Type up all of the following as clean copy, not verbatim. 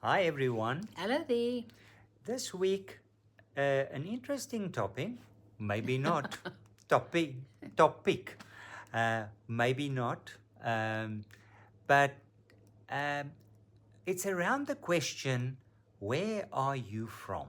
Hi everyone. Hello there. This week, an interesting topic, maybe not. topic, topic, maybe not. Um, but um, it's around the question, where are you from?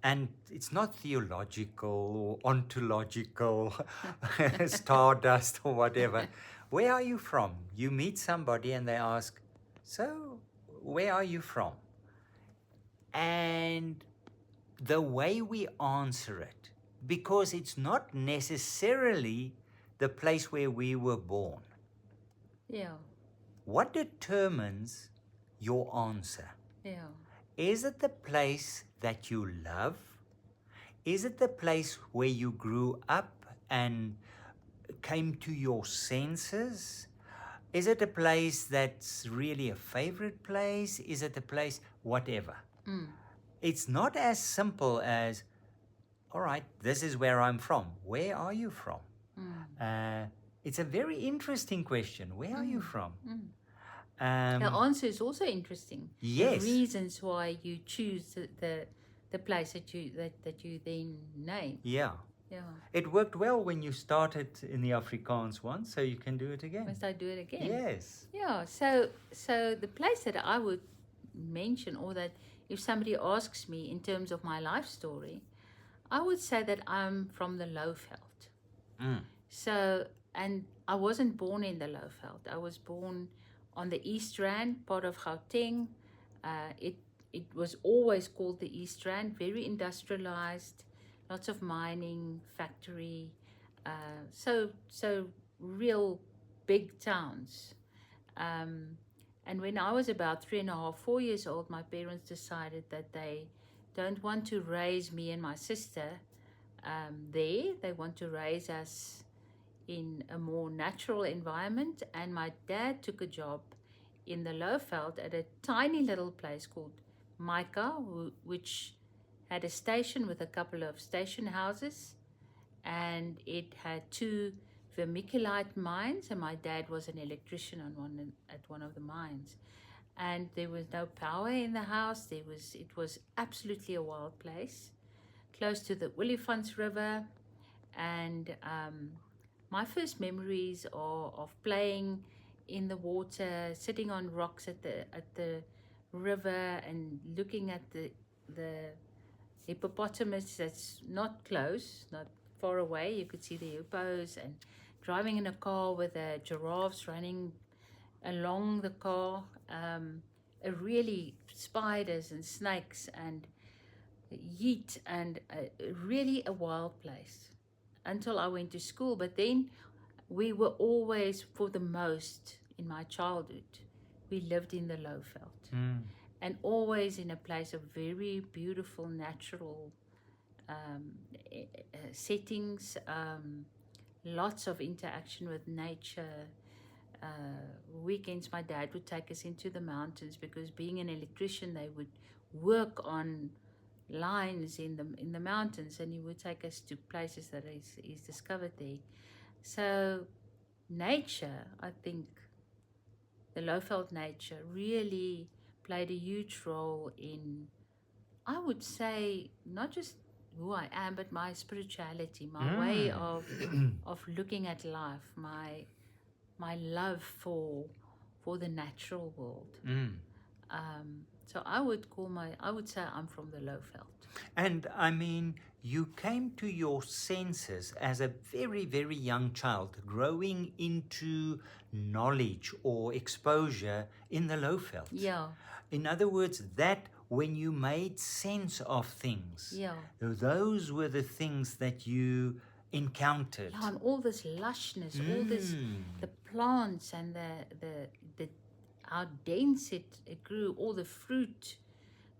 And it's not theological or ontological, stardust or whatever. Where are you from? You meet somebody and they ask, so where are you from? And the way we answer it, because it's not necessarily the place where we were born. Yeah, What determines your answer? yeah, Is it the place that you love? Is it the place where you grew up and came to your senses? Is it a place that's really a favorite place? Is it a place, whatever? mm, It's not as simple as, all right, this is where I'm from. Where are you from? mm, It's a very interesting question. Where are you mm, from? mm. The Um, answer is also interesting. The yes, reasons why you choose the place that you then name. yeah. Yeah. It worked well when you started in the Afrikaans one, so you can do it again. Must I do it again? Yes. Yeah. So the place that I would mention, or that if somebody asks me in terms of my life story, I would say that I'm from the Lowveld. Mm. So, and I wasn't born in the Lowveld. I was born on the East Rand, part of Gauteng. It was always called the East Rand, very industrialized, lots of mining, factory, so real big towns. Um, and when I was about 3.5, 4 years old, my parents decided that they don't want to raise me and my sister there. They want to raise us in a more natural environment, and my dad took a job in the Lowveld at a tiny little place called Micah, which had a station with a couple of station houses, and it had two vermiculite mines, and my dad was an electrician at one of the mines. And there was no power in the house. It was absolutely a wild place, close to the Olifants River, and my first memories are of playing in the water, sitting on rocks at the river, and looking at the hippopotamus that's not close, not far away. You could see the hippos, and driving in a car with the giraffes running along the car. Really spiders and snakes and yeet, and really a wild place until I went to school. But then we were always, for the most in my childhood, we lived in the Lowveld, Mm. and always in a place of very beautiful natural um, settings, lots of interaction with nature. Weekends, my dad would take us into the mountains because, being an electrician, they would work on lines in the mountains, and he would take us to places that he's discovered there. So nature, I think, the Lowveld nature really played a huge role in, I would say, not just who I am, but my spirituality, my way Mm. of looking at life, my love for the natural world. Mm. So I would say I'm from the Lowveld. And I mean, you came to your senses as a very, very young child, growing into knowledge or exposure in the Lowveld. Yeah, In other words, that when you made sense of things, yeah. those were the things that you encountered. Yeah, and all this lushness, all this, Mm. the plants and the how dense it grew, all the fruit.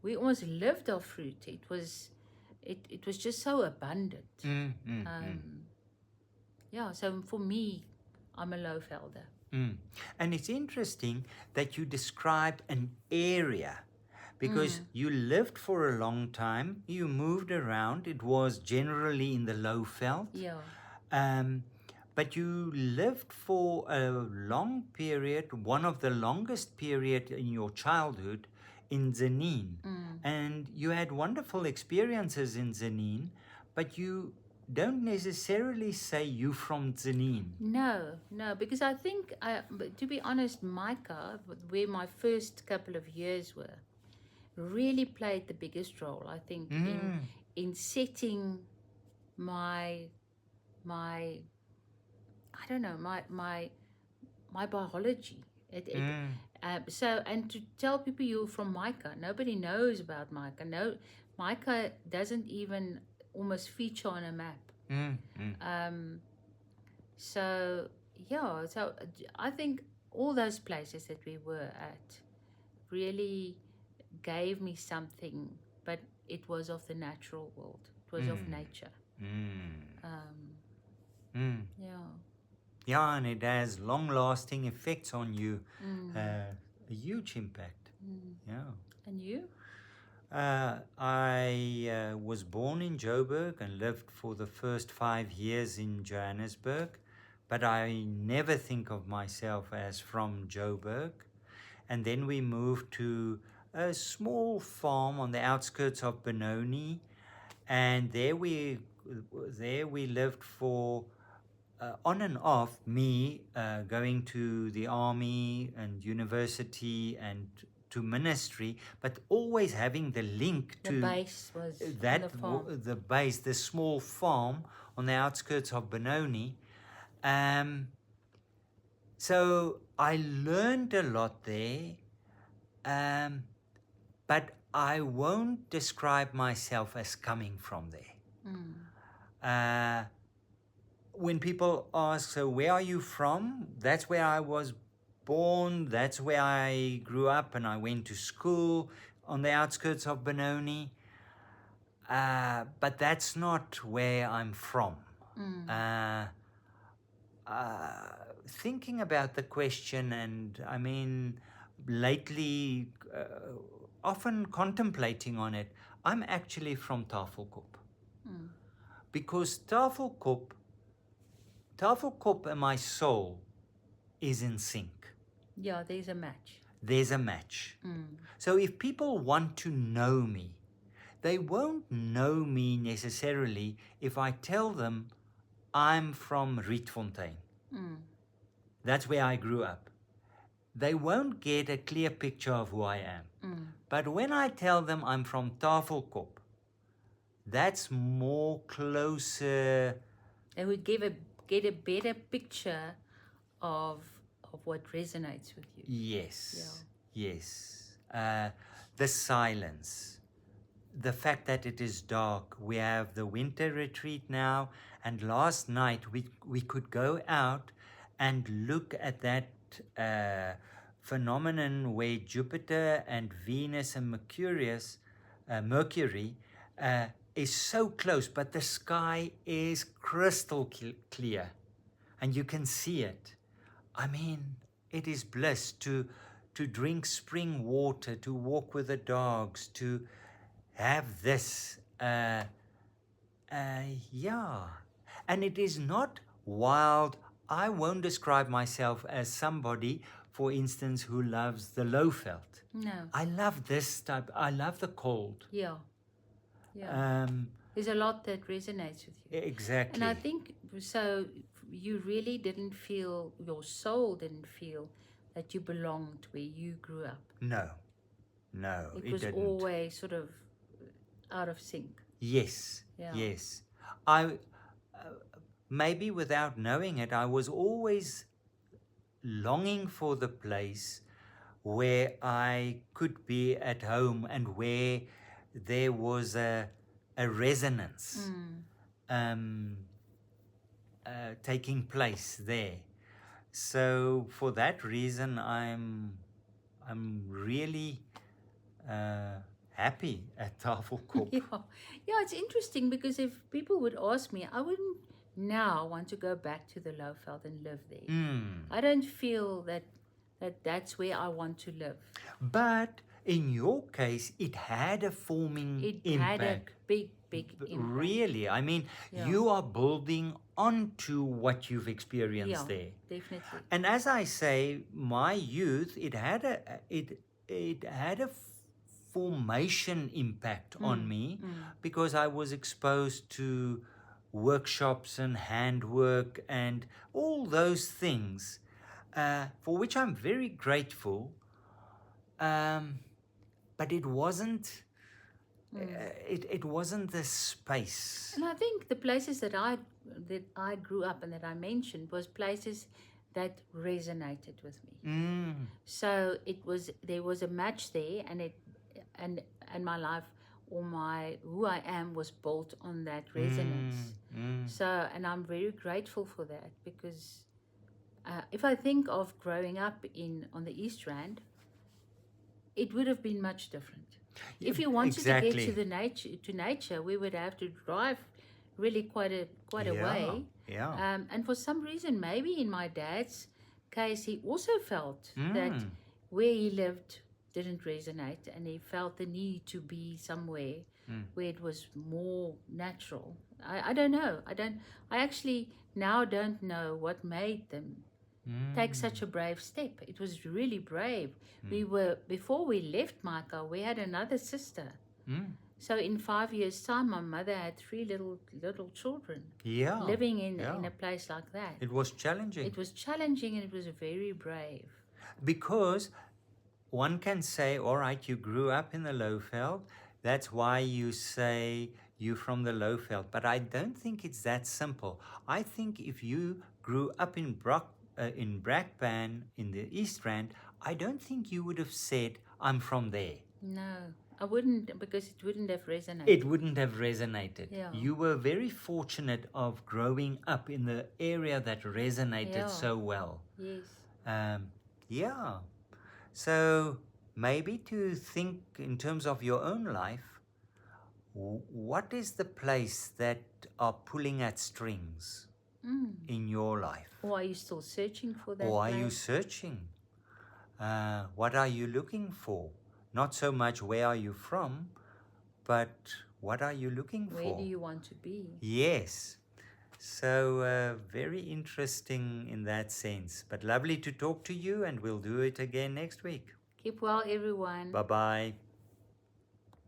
We almost lived off fruit. It was just so abundant. Mm, mm, mm. Yeah, so for me, I'm a Lowvelder. Mm. And it's interesting that you described an area because you lived for a long time, you moved around, it was generally in the Lowveld. Yeah. Um, But you lived for a long period, one of the longest period in your childhood, in Zanin. And you had wonderful experiences in Zanin, but you don't necessarily say you from Zanin. No, no, because I think, but to be honest, Micah, where my first couple of years were, really played the biggest role. I think in setting my my I don't know my biology. So, and to tell people you're from Micah, nobody knows about Micah. No, Micah doesn't even almost feature on a map. Um, so yeah, so I think all those places that we were at really gave me something, but it was of the natural world. It was of nature. Yeah. Yeah, and it has long-lasting effects on you, a huge impact. Yeah. And you? I was born in Joburg and lived for the first 5 years in Johannesburg, but I never think of myself as from Joburg. And then we moved to a small farm on the outskirts of Benoni, and there we lived for on and off, me going to the army and university and to ministry, but always having the link The to base was on that the farm. the base, the small farm on the outskirts of Benoni. So I learned a lot there, but I won't describe myself as coming from there. When people ask, so where are you from? That's where I was born. That's where I grew up, and I went to school on the outskirts of Benoni. But that's not where I'm from. Thinking about the question, and I mean, lately, often contemplating on it, I'm actually from Tafelkop. Because Tafelkop and my soul is in sync. Yeah, there's a match. There's a match. So if people want to know me, they won't know me necessarily if I tell them I'm from Rietfontein. That's where I grew up. They won't get a clear picture of who I am. But when I tell them I'm from Tafelkop, that's more closer. They would get a better picture of what resonates with you. Yes, yes. The silence, the fact that it is dark. We have the winter retreat now, and last night we could go out and look at that phenomenon where Jupiter and Venus and Mercury is so close, but the sky is crystal clear, and you can see it. I mean, it is bliss to drink spring water, to walk with the dogs, to have this. Yeah. And it is not wild. I won't describe myself as somebody, for instance, who loves the Lowveld. No. I love this type. I love the cold. Yeah. Yeah. There's a lot that resonates with you. Exactly. And I think, so you really didn't feel, your soul didn't feel that you belonged where you grew up. No. No, it was didn't. Always sort of out of sync. Yes. Yeah. Yes. I maybe without knowing it, I was always longing for the place where I could be at home and where there was a resonance taking place there. So for that reason, I'm really happy at Tafelkop. Yeah, it's interesting because if people would ask me, I wouldn't now want to go back to the Lowveld and live there. I don't feel that's where I want to live. But in your case, it had a forming impact. It had a big big impact. Really, I mean, Yeah. you are building onto what you've experienced Yeah, there. definitely. And as I say, my youth, it had a formation impact on me because I was exposed to workshops and handwork and all those things, for which I'm very grateful. But it wasn't. It wasn't the space. And I think the places that I grew up and that I mentioned was places that resonated with me. So there was a match there, and my life or my who I am was built on that resonance. So, and I'm very grateful for that, because if I think of growing up on the East Rand, it would have been much different. If you wanted to get to nature, we would have to drive really quite a way. Yeah. And for some reason, maybe in my dad's case, he also felt that where he lived didn't resonate, and he felt the need to be somewhere where it was more natural. I don't know. I actually now don't know what made them take such a brave step. It was really brave. Before we left Micah, we had another sister. So in 5 years' time, my mother had 3 little children. Yeah. Living in a place like that. It was challenging. It was challenging, and it was very brave. Because one can say, all right, you grew up in the Lowveld. That's why you say you from the Lowveld. But I don't think it's that simple. I think if you grew up in Brakpan in the East Rand, I don't think you would have said, I'm from there. No, I wouldn't, because it wouldn't have resonated. It wouldn't have resonated. Yeah. You were very fortunate of growing up in the area that resonated so well. Yes. Yeah. So maybe to think in terms of your own life, what is the place that are pulling at strings in your life? Or are you still searching for that Or are place? you searching? What are you looking for? Not so much where are you from, but what are you looking for? Where do you want to be? Yes. So very interesting in that sense. But lovely to talk to you, and we'll do it again next week. Keep well, everyone. Bye-bye.